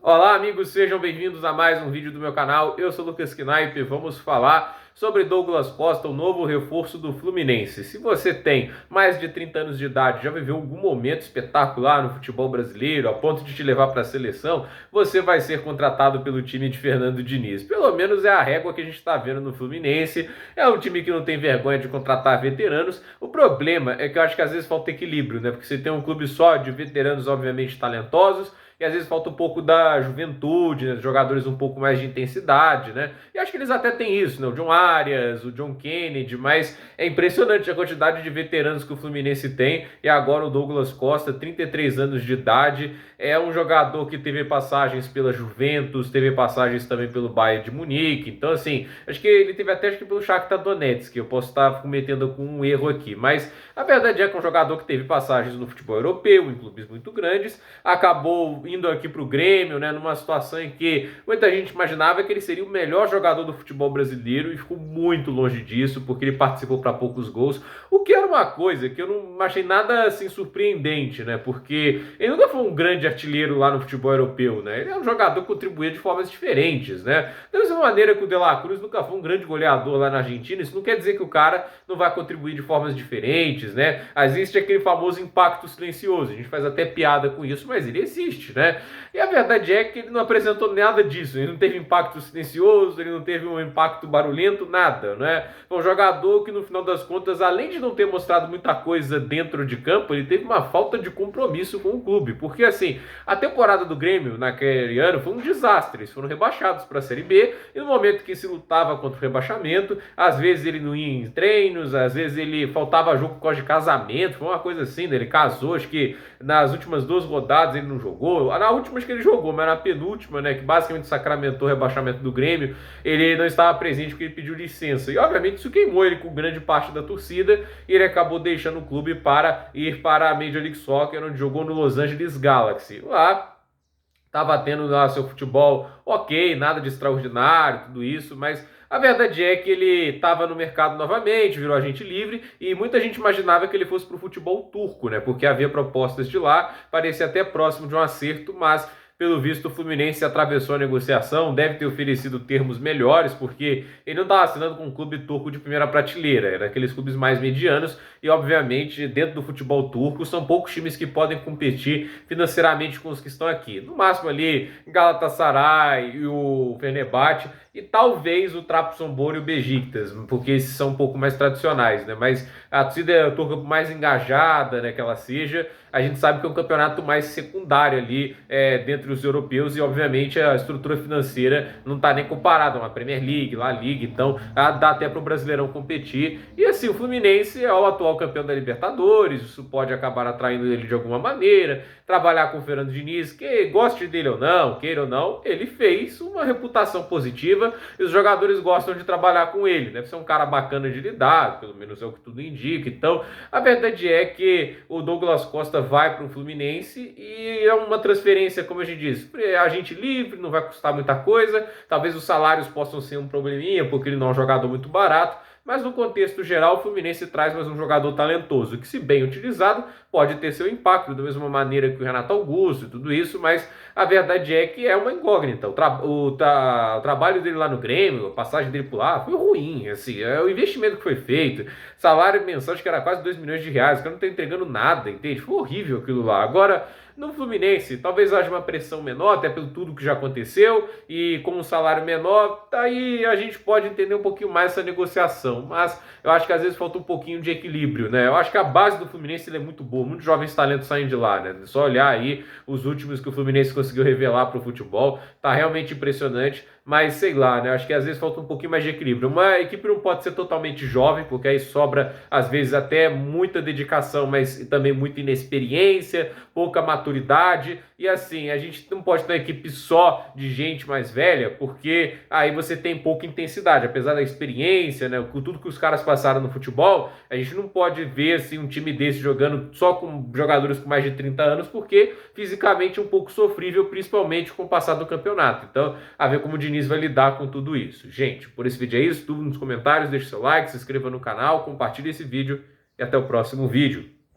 Olá, amigos, sejam bem-vindos a mais um vídeo do meu canal. Eu sou o Lucas Knaip e vamos falar sobre Douglas Costa, o novo reforço do Fluminense. Se você tem mais de 30 anos de idade, já viveu algum momento espetacular no futebol brasileiro, a ponto de te levar para a seleção, você vai ser contratado pelo time de Fernando Diniz. Pelo menos é a régua que a gente está vendo no Fluminense. É um time que não tem vergonha de contratar veteranos. O problema é que eu acho que às vezes falta equilíbrio, né? Porque você tem um clube só de veteranos, obviamente, talentosos, e às vezes falta um pouco da juventude, né? Jogadores um pouco mais de intensidade, né? E acho que eles até têm isso, né? O John Arias, o John Kennedy, mas é impressionante a quantidade de veteranos que o Fluminense tem. E agora o Douglas Costa, 33 anos de idade, é um jogador que teve passagens pela Juventus, teve passagens também pelo Bayern de Munique. Então, assim, acho que ele teve até pelo Shakhtar Donetsk, que eu posso estar cometendo com um erro aqui. Mas a verdade é que é um jogador que teve passagens no futebol europeu, em clubes muito grandes, acabou indo aqui para o Grêmio, né, numa situação em que muita gente imaginava que ele seria o melhor jogador do futebol brasileiro e ficou muito longe disso, porque ele participou para poucos gols, o que era uma coisa que eu não achei nada assim surpreendente, né, porque ele nunca foi um grande artilheiro lá no futebol europeu, né, ele é um jogador que contribuía de formas diferentes, né, da mesma maneira que o De La Cruz nunca foi um grande goleador lá na Argentina, isso não quer dizer que o cara não vai contribuir de formas diferentes, né, existe aquele famoso impacto silencioso, a gente faz até piada com isso, mas ele existe, né? E a verdade é que ele não apresentou nada disso. Ele não teve impacto silencioso, ele não teve um impacto barulhento, nada, né? Foi um jogador que, no final das contas, além de não ter mostrado muita coisa dentro de campo, ele teve uma falta de compromisso com o clube. Porque, assim, a temporada do Grêmio naquele ano foi um desastre. Eles foram rebaixados para a Série B e no momento que se lutava contra o rebaixamento, às vezes ele não ia em treinos, às vezes ele faltava jogo por causa de casamento, foi uma coisa assim, né? Ele casou, acho que nas últimas 2 rodadas ele não jogou. Na última acho que ele jogou, mas na penúltima, né, que basicamente sacramentou o rebaixamento do Grêmio, ele não estava presente porque ele pediu licença. E obviamente isso queimou ele com grande parte da torcida e ele acabou deixando o clube para ir para a Major League Soccer, onde jogou no Los Angeles Galaxy. Lá estava tendo lá seu futebol ok, nada de extraordinário, tudo isso, mas a verdade é que ele estava no mercado novamente, virou agente livre e muita gente imaginava que ele fosse para o futebol turco, né? Porque havia propostas de lá, parecia até próximo de um acerto, mas pelo visto, o Fluminense atravessou a negociação, deve ter oferecido termos melhores, porque ele não estava assinando com um clube turco de primeira prateleira, era aqueles clubes mais medianos, e obviamente, dentro do futebol turco, são poucos times que podem competir financeiramente com os que estão aqui. No máximo ali, Galatasaray e o Fenerbahçe, e talvez o Trabzonspor e o Beşiktaş, porque esses são um pouco mais tradicionais, né? Mas a torcida turca mais engajada, né, que ela seja, a gente sabe que é um campeonato mais secundário ali dentre os europeus e obviamente a estrutura financeira não está nem comparada a uma Premier League, La Liga, então dá até para o Brasileirão competir. E assim, o Fluminense é o atual campeão da Libertadores, isso pode acabar atraindo ele de alguma maneira, trabalhar com o Fernando Diniz, que goste dele ou não, queira ou não, ele fez uma reputação positiva e os jogadores gostam de trabalhar com ele, deve ser um cara bacana de lidar, pelo menos é o que tudo indica. Então, a verdade é que o Douglas Costa vai para o Fluminense e é uma transferência, como a gente diz, agente livre, não vai custar muita coisa, talvez os salários possam ser um probleminha, porque ele não é um jogador muito barato, mas no contexto geral o Fluminense traz mais um jogador talentoso, que se bem utilizado pode ter seu impacto, da mesma maneira que o Renato Augusto e tudo isso, mas a verdade é que é uma incógnita. O trabalho dele lá no Grêmio, a passagem dele por lá foi ruim, assim, é o investimento que foi feito, salário mensal acho que era quase 2 milhões de reais, o cara não tá entregando nada, entende? Foi horrível aquilo lá. Agora, no Fluminense, talvez haja uma pressão menor, até pelo tudo que já aconteceu, e com um salário menor, aí a gente pode entender um pouquinho mais essa negociação, mas eu acho que às vezes falta um pouquinho de equilíbrio, né? Eu acho que a base do Fluminense é muito boa, muitos jovens talentos saem de lá, né? É só olhar aí os últimos que o Fluminense conseguiu revelar para o futebol, tá realmente impressionante, mas sei lá, né? Acho que às vezes falta um pouquinho mais de equilíbrio. Uma equipe não pode ser totalmente jovem, porque aí sobra às vezes até muita dedicação, mas também muita inexperiência, pouca maturidade. E assim, a gente não pode ter uma equipe só de gente mais velha, porque aí você tem pouca intensidade, apesar da experiência, né? Com tudo que os caras passaram no futebol, a gente não pode ver assim um time desse jogando só com jogadores com mais de 30 anos, porque fisicamente é um pouco sofrível, principalmente com o passar do campeonato. Então, a ver como o Diniz vai lidar com tudo isso. Gente, por esse vídeo é isso, tudo nos comentários, deixe seu like, se inscreva no canal, compartilhe esse vídeo e até o próximo vídeo.